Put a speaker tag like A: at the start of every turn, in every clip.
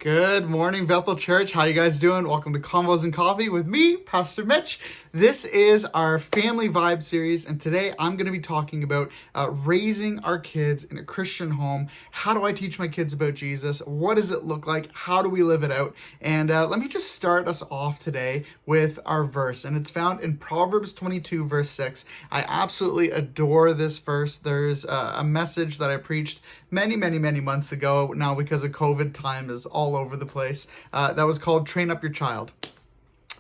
A: Good morning, Bethel Church. How you guys doing? Welcome to Convos and Coffee with me, Pastor Mitch. This is our family vibe series, and today I'm going to be talking about raising our kids in a Christian home. How do I teach my kids about Jesus? What does it look like? How do we live it out? And let me just start us off today with our verse, and it's found in Proverbs 22, verse 6. I absolutely adore this verse. There's a message that I preached many months ago now because of COVID. Time is all over the place. That was called Train Up Your Child.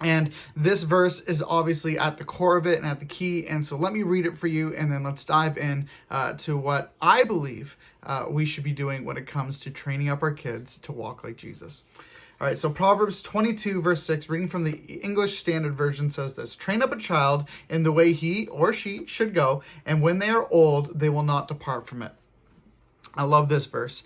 A: And this verse is obviously at the core of it and at the key. And so let me read it for you, and then let's dive in to what I believe we should be doing when it comes to training up our kids to walk like Jesus. All right, so Proverbs 22, verse 6, reading from the English Standard Version, says this: "Train up a child in the way he or she should go, and when they are old, they will not depart from it." I love this verse.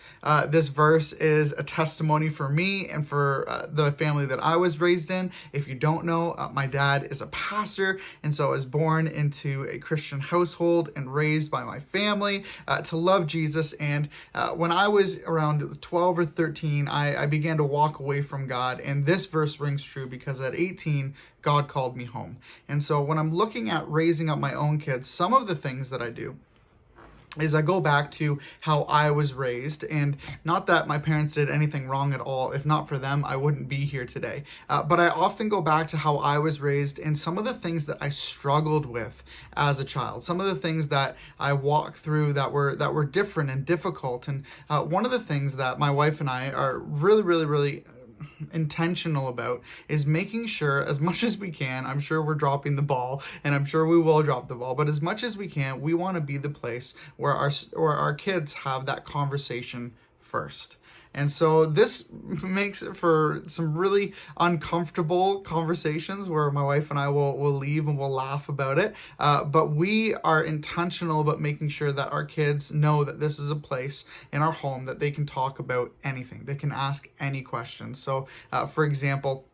A: This verse is a testimony for me and for the family that I was raised in. If you don't know, my dad is a pastor, and so I was born into a Christian household and raised by my family to love Jesus. And when I was around 12 or 13, I began to walk away from God. And this verse rings true because at 18, God called me home. And so when I'm looking at raising up my own kids, some of the things that I do is I go back to how I was raised, and not that my parents did anything wrong at all. If not for them, I wouldn't be here today. But I often go back to how I was raised and some of the things that I struggled with as a child, some of the things that I walked through that were different and difficult. And one of the things that my wife and I are really intentional about is making sure, as much as we can, I'm sure we're dropping the ball, and I'm sure we will drop the ball, but as much as we can, we want to be the place where our kids have that conversation first. And so this makes it for some really uncomfortable conversations where my wife and I will leave and we'll laugh about it. But we are intentional about making sure that our kids know that this is a place in our home that they can talk about anything. They can ask any questions. So, for example,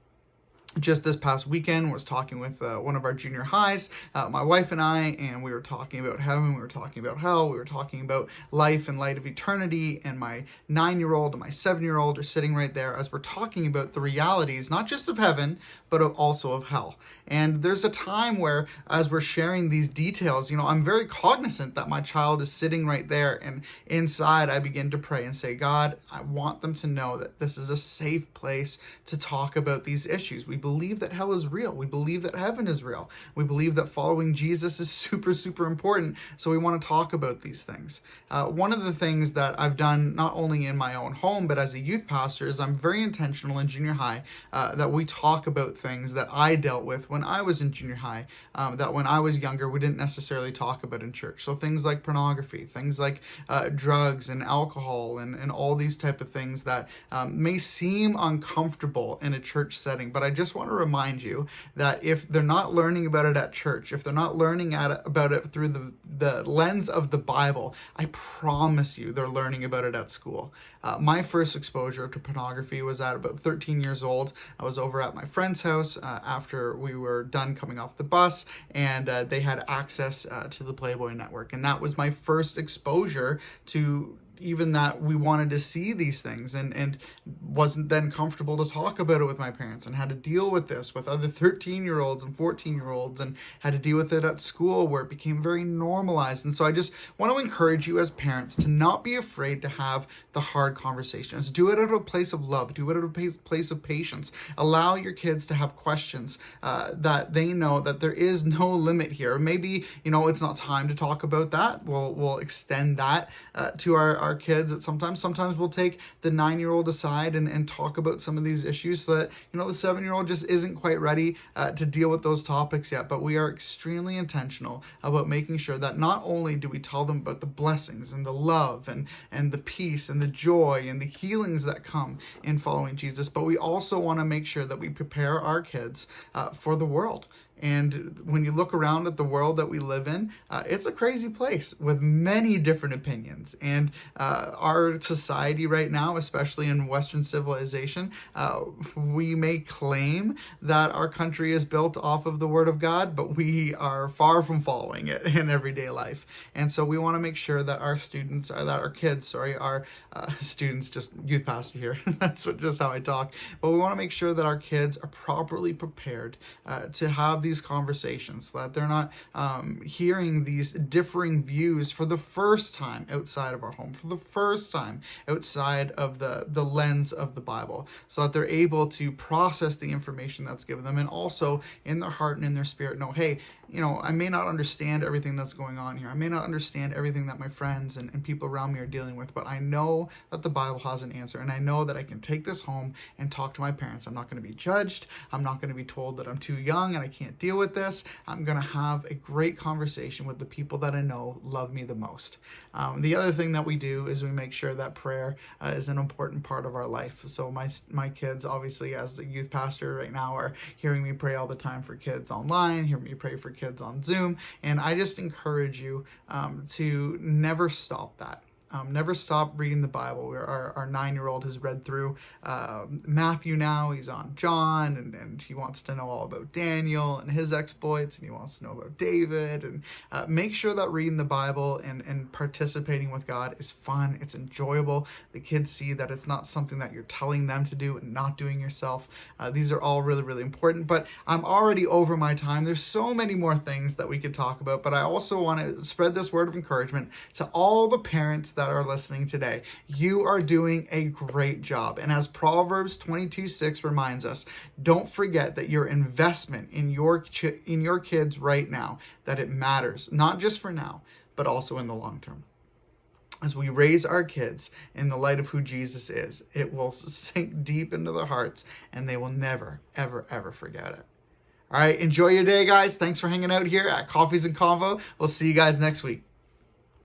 A: just this past weekend, was talking with one of our junior highs, my wife and I, and we were talking about heaven, we were talking about hell, we were talking about life and light of eternity, and my 9-year-old and my 7-year-old are sitting right there as we're talking about the realities, not just of heaven, but also of hell. And there's a time where, as we're sharing these details, I'm very cognizant that my child is sitting right there, and inside I begin to pray and say, God, I want them to know that this is a safe place to talk about these issues. We believe that hell is real. We believe that heaven is real. We believe that following Jesus is super important. So we want to talk about these things. One of the things that I've done, not only in my own home, but as a youth pastor, is I'm very intentional in junior high that we talk about things that I dealt with when I was in junior high, that when I was younger, we didn't necessarily talk about in church. So things like pornography, things like drugs and alcohol and all these type of things that may seem uncomfortable in a church setting, but I just want to remind you that if they're not learning about it at church, if they're not learning about it through the lens of the Bible, I promise you they're learning about it at school. My first exposure to pornography was at about 13 years old. I was over at my friend's house after we were done coming off the bus, and they had access to the Playboy network. And that was my first exposure to even that we wanted to see these things, and wasn't then comfortable to talk about it with my parents, and had to deal with this with other 13-year-olds and 14-year-olds, and had to deal with it at school where it became very normalized. And so I just want to encourage you as parents to not be afraid to have the hard conversations. Do it at a place of love. Do it at a place of patience. Allow your kids to have questions that they know that there is no limit here. Maybe, it's not time to talk about that. We'll extend that to our kids at sometimes we'll take the 9-year-old aside and talk about some of these issues so that the 7-year-old just isn't quite ready to deal with those topics yet. But we are extremely intentional about making sure that not only do we tell them about the blessings and the love and the peace and the joy and the healings that come in following Jesus, but we also want to make sure that we prepare our kids for the world. And when you look around at the world that we live in, it's a crazy place with many different opinions. And our society right now, especially in Western civilization, we may claim that our country is built off of the Word of God, but we are far from following it in everyday life. And so we want to make sure that our students, that our kids, sorry, our students, just youth pastor here, that's just how I talk, but we want to make sure that our kids are properly prepared to have these conversations, so that they're not hearing these differing views for the first time outside of our home, for the first time outside of the lens of the Bible, so that they're able to process the information that's given them, and also in their heart and in their spirit know, hey, I may not understand everything that's going on here. I may not understand everything that my friends and people around me are dealing with, but I know that the Bible has an answer, and I know that I can take this home and talk to my parents. I'm not going to be judged. I'm not going to be told that I'm too young and I can't deal with this. I'm going to have a great conversation with the people that I know love me the most. The other thing that we do is we make sure that prayer is an important part of our life. So my kids, obviously, as the youth pastor right now, are hearing me pray all the time for kids online, hearing me pray for kids on Zoom, and I just encourage you to never stop that. Never stop reading the Bible. Our 9-year-old has read through Matthew now. He's on John, and he wants to know all about Daniel and his exploits, and he wants to know about David. And make sure that reading the Bible and participating with God is fun. It's enjoyable. The kids see that it's not something that you're telling them to do and not doing yourself. These are all really, really important. But I'm already over my time. There's so many more things that we could talk about, but I also want to spread this word of encouragement to all the parents that are listening today. You are doing a great job. And as Proverbs 22:6 reminds us, don't forget that your investment in your kids right now, that it matters, not just for now, but also in the long term. As we raise our kids in the light of who Jesus is, it will sink deep into their hearts, and they will never, ever, ever forget it. All right, enjoy your day, guys. Thanks for hanging out here at Coffees and Convo. We'll see you guys next week.